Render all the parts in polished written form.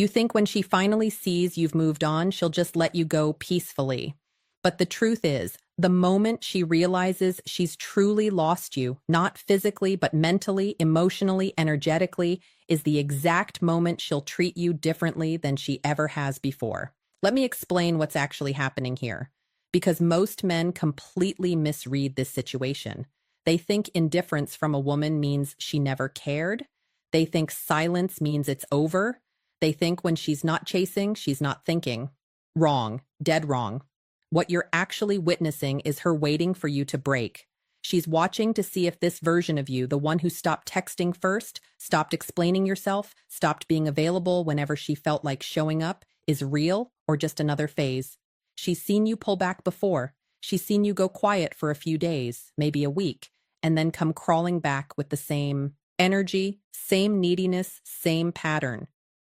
You think when she finally sees you've moved on, she'll just let you go peacefully. But the truth is, the moment she realizes she's truly lost you, not physically, but mentally, emotionally, energetically, is the exact moment she'll treat you differently than she ever has before. Let me explain what's actually happening here. Because most men completely misread this situation. They think indifference from a woman means she never cared. They think silence means it's over. They think when she's not chasing, she's not thinking. Wrong, dead wrong. What you're actually witnessing is her waiting for you to break. She's watching to see if this version of you, the one who stopped texting first, stopped explaining yourself, stopped being available whenever she felt like showing up, is real or just another phase. She's seen you pull back before. She's seen you go quiet for a few days, maybe a week, and then come crawling back with the same energy, same neediness, same pattern.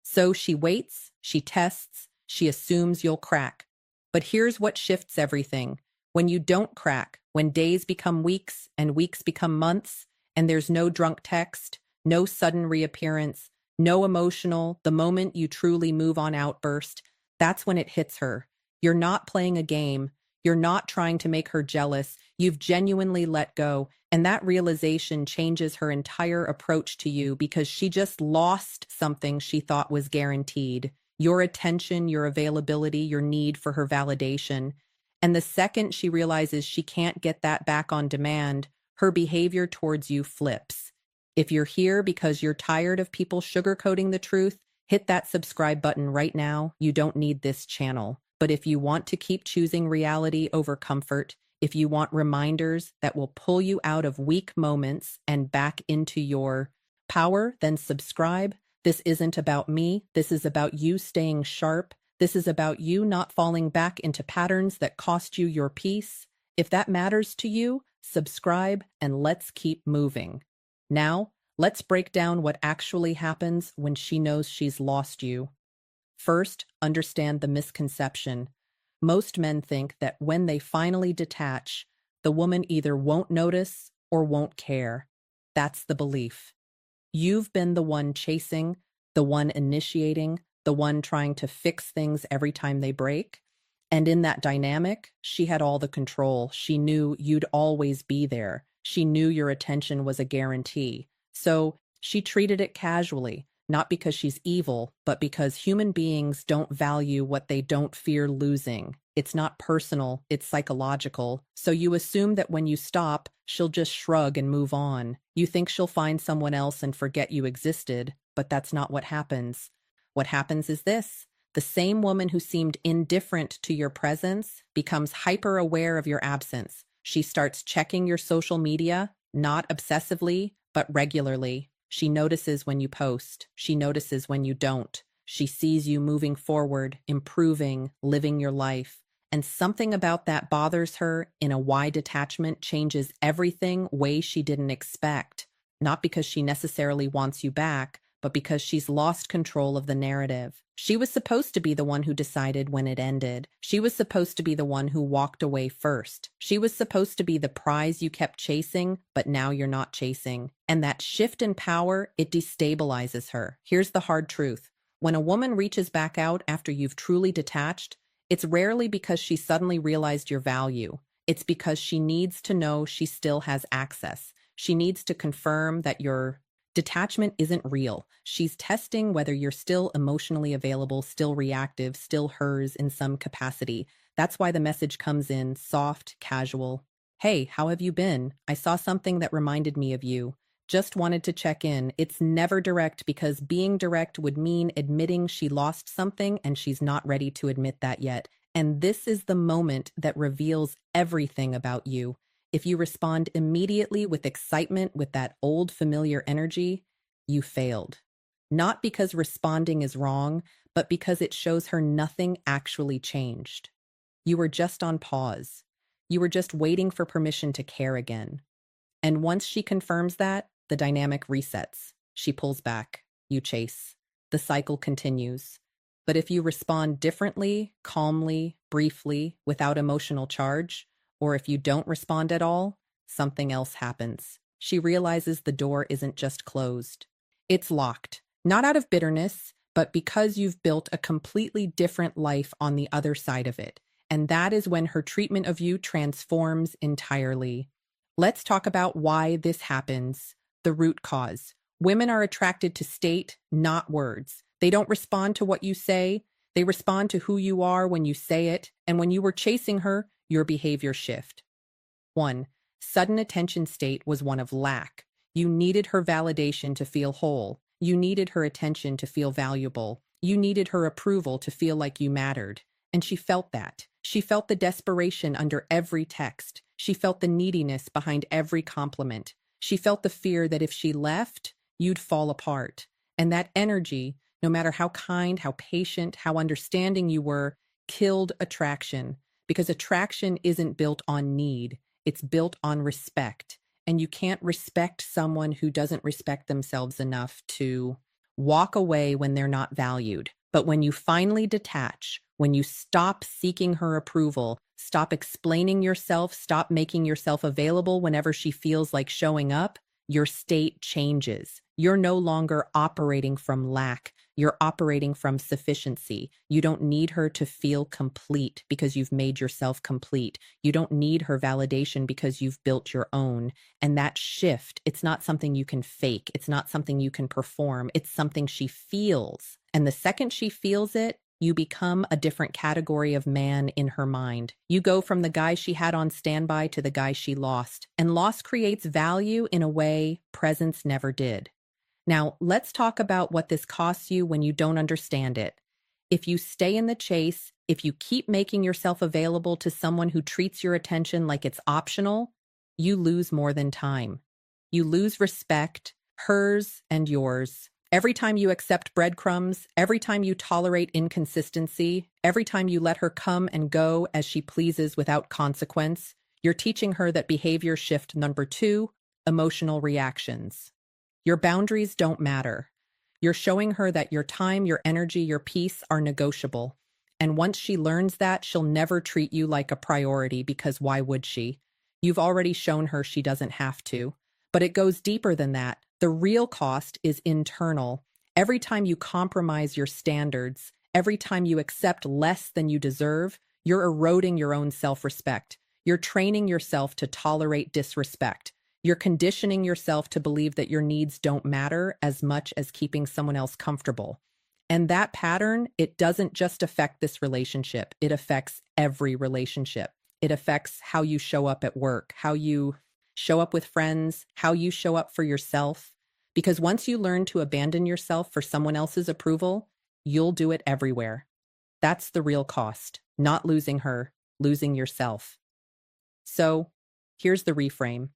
So she waits, she tests, she assumes you'll crack. But here's what shifts everything. When you don't crack, when days become weeks and weeks become months, and there's no drunk text, no sudden reappearance, no emotional, the moment you truly move on outburst, that's when it hits her. You're not playing a game. You're not trying to make her jealous. You've genuinely let go. And that realization changes her entire approach to you because she just lost something she thought was guaranteed. Your attention, your availability, your need for her validation. And the second she realizes she can't get that back on demand, her behavior towards you flips. If you're here because you're tired of people sugarcoating the truth, hit that subscribe button right now. You don't need this channel. But if you want to keep choosing reality over comfort, if you want reminders that will pull you out of weak moments and back into your power, then subscribe. This isn't about me. This is about you staying sharp. This is about you not falling back into patterns that cost you your peace. If that matters to you, subscribe and let's keep moving. Now, let's break down what actually happens when she knows she's lost you. First, understand the misconception. Most men think that when they finally detach, the woman either won't notice or won't care. That's the belief. You've been the one chasing, the one initiating, the one trying to fix things every time they break. And in that dynamic, she had all the control. She knew you'd always be there. She knew your attention was a guarantee. So she treated it casually. Not because she's evil, but because human beings don't value what they don't fear losing. It's not personal, it's psychological. So you assume that when you stop, she'll just shrug and move on. You think she'll find someone else and forget you existed, but that's not what happens. What happens is this. The same woman who seemed indifferent to your presence becomes hyper aware of your absence. She starts checking your social media, not obsessively, but regularly. She notices when you post. She notices when you don't. She sees you moving forward, improving, living your life. And something about that bothers her in a why detachment changes everything way she didn't expect. Not because she necessarily wants you back, but because she's lost control of the narrative. She was supposed to be the one who decided when it ended. She was supposed to be the one who walked away first. She was supposed to be the prize you kept chasing, but now you're not chasing. And that shift in power, it destabilizes her. Here's the hard truth. When a woman reaches back out after you've truly detached, it's rarely because she suddenly realized your value. It's because she needs to know she still has access. She needs to confirm that your detachment isn't real. She's testing whether you're still emotionally available, still reactive, still hers in some capacity. That's why the message comes in soft, casual. Hey, how have you been? I saw something that reminded me of you. Just wanted to check in. It's never direct because being direct would mean admitting she lost something and she's not ready to admit that yet. And this is the moment that reveals everything about you. If you respond immediately with excitement, with that old familiar energy, you failed. Not because responding is wrong, but because it shows her nothing actually changed. You were just on pause. You were just waiting for permission to care again. And once she confirms that, the dynamic resets. She pulls back. You chase. The cycle continues. But if you respond differently, calmly, briefly, without emotional charge, or if you don't respond at all, something else happens. She realizes the door isn't just closed. It's locked. Not out of bitterness, but because you've built a completely different life on the other side of it. And that is when her treatment of you transforms entirely. Let's talk about why this happens, the root cause. Women are attracted to state, not words. They don't respond to what you say. They respond to who you are when you say it. And when you were chasing her, your behavior shift. 1. Sudden attention state was one of lack. You needed her validation to feel whole. You needed her attention to feel valuable. You needed her approval to feel like you mattered. And she felt that. She felt the desperation under every text. She felt the neediness behind every compliment. She felt the fear that if she left, you'd fall apart. And that energy, no matter how kind, how patient, how understanding you were, killed attraction. Because attraction isn't built on need. It's built on respect. And you can't respect someone who doesn't respect themselves enough to walk away when they're not valued. But when you finally detach, when you stop seeking her approval, stop explaining yourself, stop making yourself available whenever she feels like showing up, your state changes. You're no longer operating from lack. You're operating from sufficiency. You don't need her to feel complete because you've made yourself complete. You don't need her validation because you've built your own. And that shift, it's not something you can fake. It's not something you can perform. It's something she feels. And the second she feels it, you become a different category of man in her mind. You go from the guy she had on standby to the guy she lost. And loss creates value in a way presence never did. Now, let's talk about what this costs you when you don't understand it. If you stay in the chase, if you keep making yourself available to someone who treats your attention like it's optional, you lose more than time. You lose respect, hers and yours. Every time you accept breadcrumbs, every time you tolerate inconsistency, every time you let her come and go as she pleases without consequence, you're teaching her that behavior shift number 2, emotional reactions. Your boundaries don't matter. You're showing her that your time, your energy, your peace are negotiable. And once she learns that, she'll never treat you like a priority because why would she? You've already shown her she doesn't have to. But it goes deeper than that. The real cost is internal. Every time you compromise your standards, every time you accept less than you deserve, you're eroding your own self-respect. You're training yourself to tolerate disrespect. You're conditioning yourself to believe that your needs don't matter as much as keeping someone else comfortable. And that pattern, it doesn't just affect this relationship. It affects every relationship. It affects how you show up at work, how you show up with friends, how you show up for yourself. Because once you learn to abandon yourself for someone else's approval, you'll do it everywhere. That's the real cost, not losing her, losing yourself. So, here's the reframe.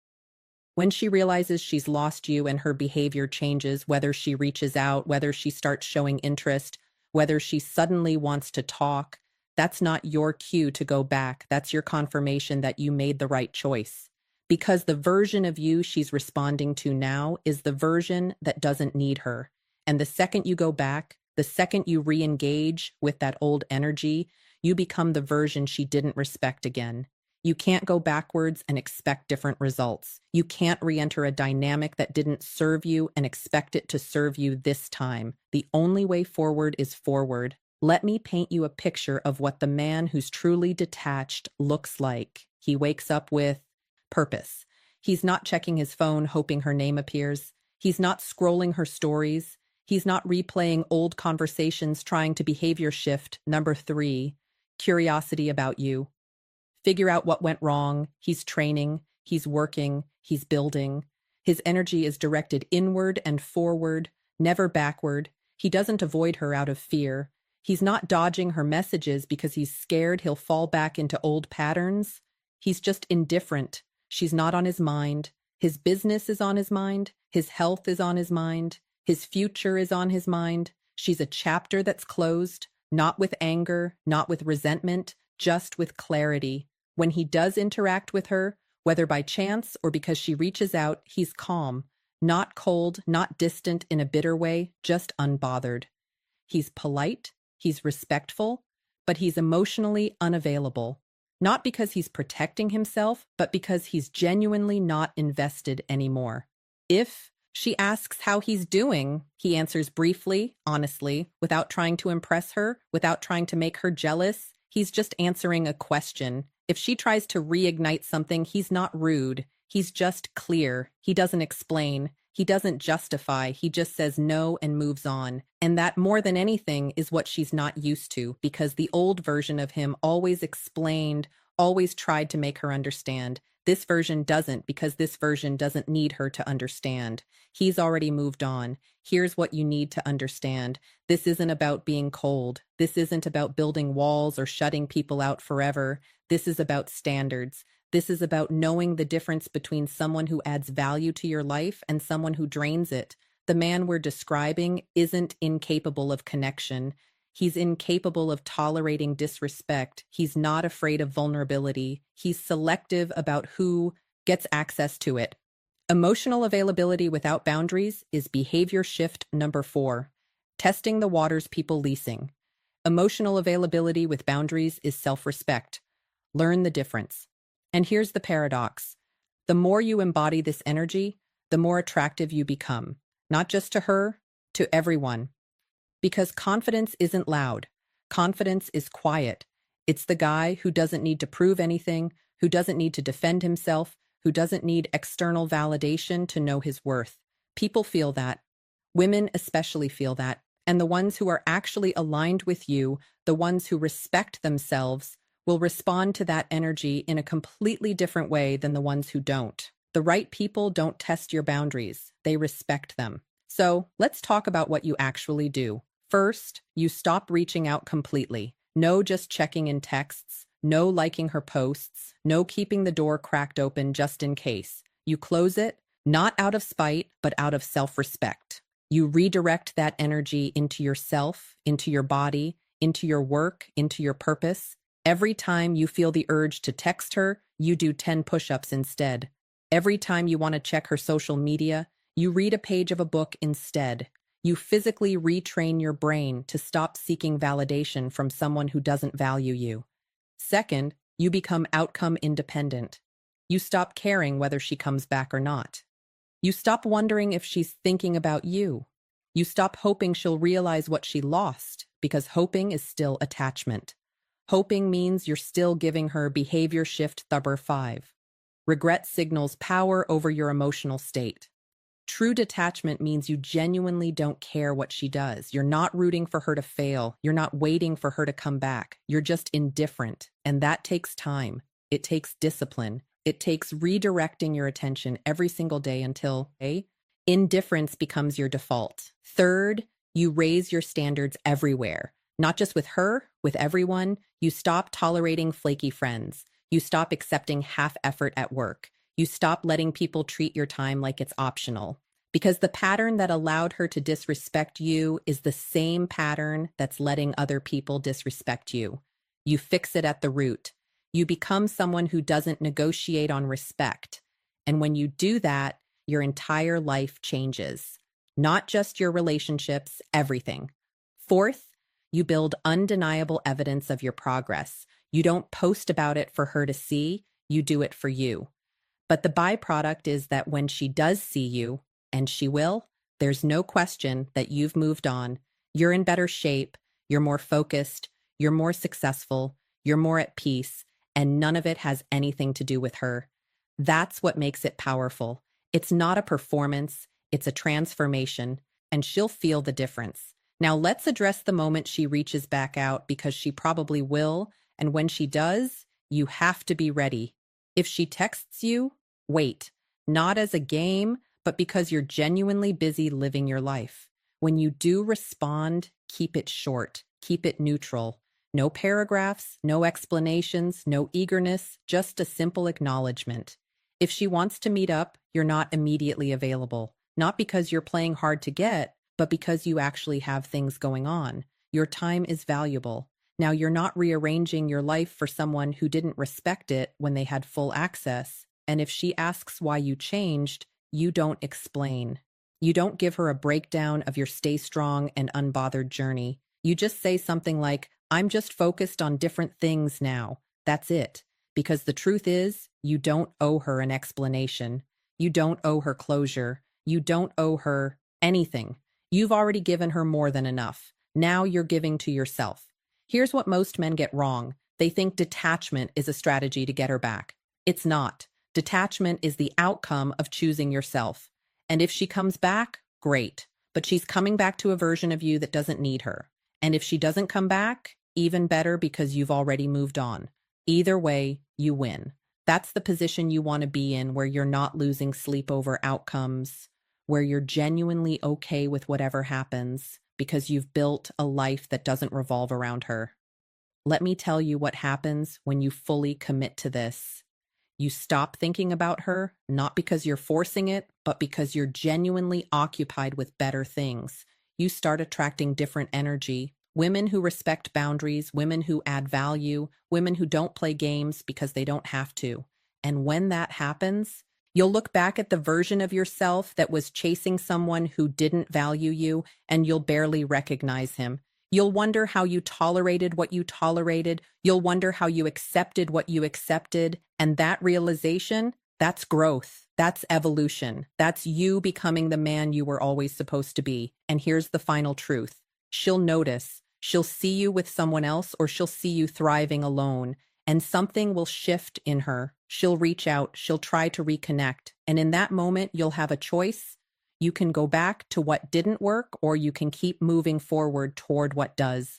When she realizes she's lost you and her behavior changes, whether she reaches out, whether she starts showing interest, whether she suddenly wants to talk, that's not your cue to go back. That's your confirmation that you made the right choice. Because the version of you she's responding to now is the version that doesn't need her. And the second you go back, the second you re-engage with that old energy, you become the version she didn't respect again. You can't go backwards and expect different results. You can't re-enter a dynamic that didn't serve you and expect it to serve you this time. The only way forward is forward. Let me paint you a picture of what the man who's truly detached looks like. He wakes up with purpose. He's not checking his phone hoping her name appears. He's not scrolling her stories. He's not replaying old conversations trying to behavior shift. Number 3, curiosity about you. Figure out what went wrong. He's training. He's working. He's building. His energy is directed inward and forward, never backward. He doesn't avoid her out of fear. He's not dodging her messages because he's scared he'll fall back into old patterns. He's just indifferent. She's not on his mind. His business is on his mind. His health is on his mind. His future is on his mind. She's a chapter that's closed, not with anger, not with resentment, just with clarity. When he does interact with her, whether by chance or because she reaches out, he's calm, not cold, not distant in a bitter way, just unbothered. He's polite, he's respectful, but he's emotionally unavailable. Not because he's protecting himself, but because he's genuinely not invested anymore. If She asks how he's doing. He answers briefly, honestly, without trying to impress her, without trying to make her jealous. He's just answering a question. If she tries to reignite something, he's not rude. He's just clear. He doesn't explain. He doesn't justify. He just says no and moves on. And that, more than anything, is what she's not used to, because the old version of him always explained, always tried to make her understand. This version doesn't, because this version doesn't need her to understand. He's already moved on. Here's what you need to understand. This isn't about being cold. This isn't about building walls or shutting people out forever. This is about standards. This is about knowing the difference between someone who adds value to your life and someone who drains it. The man we're describing isn't incapable of connection. He's incapable of tolerating disrespect. He's not afraid of vulnerability. He's selective about who gets access to it. Emotional availability without boundaries is behavior shift number 4. Testing the waters people leasing. Emotional availability with boundaries is self-respect. Learn the difference. And here's the paradox. The more you embody this energy, the more attractive you become. Not just to her, to everyone. Because confidence isn't loud. Confidence is quiet. It's the guy who doesn't need to prove anything, who doesn't need to defend himself, who doesn't need external validation to know his worth. People feel that. Women especially feel that. And the ones who are actually aligned with you, the ones who respect themselves, will respond to that energy in a completely different way than the ones who don't. The right people don't test your boundaries. They respect them. So let's talk about what you actually do. First, you stop reaching out completely. No just checking in texts, no liking her posts, no keeping the door cracked open just in case. You close it, not out of spite, but out of self-respect. You redirect that energy into yourself, into your body, into your work, into your purpose. Every time you feel the urge to text her, you do 10 push-ups instead. Every time you want to check her social media, you read a page of a book instead. You physically retrain your brain to stop seeking validation from someone who doesn't value you. Second, you become outcome independent. You stop caring whether she comes back or not. You stop wondering if she's thinking about you. You stop hoping she'll realize what she lost, because hoping is still attachment. Hoping means you're still giving her behavior shift number 5. Regret signals power over your emotional state. True detachment means you genuinely don't care what she does. You're not rooting for her to fail. You're not waiting for her to come back. You're just indifferent. And that takes time. It takes discipline. It takes redirecting your attention every single day until indifference becomes your default. Third, you raise your standards everywhere. Not just with her, with everyone. You stop tolerating flaky friends. You stop accepting half effort at work. You stop letting people treat your time like it's optional. Because the pattern that allowed her to disrespect you is the same pattern that's letting other people disrespect you. You fix it at the root. You become someone who doesn't negotiate on respect. And when you do that, your entire life changes. Not just your relationships, everything. Fourth, you build undeniable evidence of your progress. You don't post about it for her to see, you do it for you. But the byproduct is that when she does see you, and she will, there's no question that you've moved on. You're in better shape, you're more focused, you're more successful, you're more at peace, and none of it has anything to do with her. That's what makes it powerful. It's not a performance, it's a transformation, and she'll feel the difference. Now let's address the moment she reaches back out, because she probably will, and when she does, you have to be ready. If she texts you, wait, not as a game, but because you're genuinely busy living your life. When you do respond, keep it short, keep it neutral. No paragraphs, no explanations, no eagerness, just a simple acknowledgement. If she wants to meet up, you're not immediately available. Not because you're playing hard to get, but because you actually have things going on. Your time is valuable. Now, you're not rearranging your life for someone who didn't respect it when they had full access. And if she asks why you changed, you don't explain. You don't give her a breakdown of your stay strong and unbothered journey. You just say something like, I'm just focused on different things now. That's it. Because the truth is, you don't owe her an explanation. You don't owe her closure. You don't owe her anything. You've already given her more than enough. Now you're giving to yourself. Here's what most men get wrong. They think detachment is a strategy to get her back. It's not. Detachment is the outcome of choosing yourself. And if she comes back, great. But she's coming back to a version of you that doesn't need her. And if she doesn't come back, even better because you've already moved on. Either way, you win. That's the position you want to be in, where you're not losing sleep over outcomes, where you're genuinely okay with whatever happens because you've built a life that doesn't revolve around her. Let me tell you what happens when you fully commit to this. You stop thinking about her, not because you're forcing it, but because you're genuinely occupied with better things. You start attracting different energy. Women who respect boundaries, women who add value, women who don't play games because they don't have to. And when that happens, you'll look back at the version of yourself that was chasing someone who didn't value you, and you'll barely recognize him. You'll wonder how you tolerated what you tolerated. You'll wonder how you accepted what you accepted. And that realization, that's growth. That's evolution. That's you becoming the man you were always supposed to be. And here's the final truth. She'll notice. She'll see you with someone else, or she'll see you thriving alone. And something will shift in her. She'll reach out. She'll try to reconnect. And in that moment, you'll have a choice. You can go back to what didn't work, or you can keep moving forward toward what does.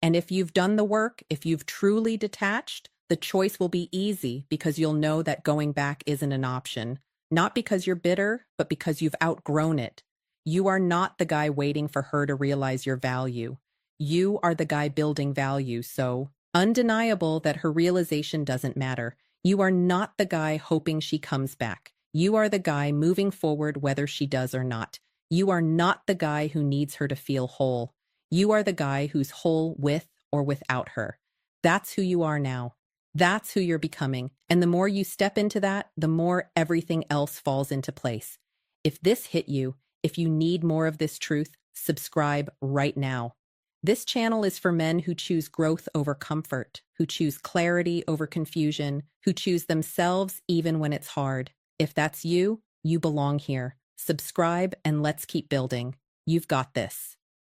And if you've done the work, if you've truly detached, the choice will be easy because you'll know that going back isn't an option. Not because you're bitter, but because you've outgrown it. You are not the guy waiting for her to realize your value. You are the guy building value, so undeniable that her realization doesn't matter. You are not the guy hoping she comes back. You are the guy moving forward whether she does or not. You are not the guy who needs her to feel whole. You are the guy who's whole with or without her. That's who you are now. That's who you're becoming. And the more you step into that, the more everything else falls into place. If this hit you, if you need more of this truth, subscribe right now. This channel is for men who choose growth over comfort, who choose clarity over confusion, who choose themselves even when it's hard. If that's you, you belong here. Subscribe and let's keep building. You've got this.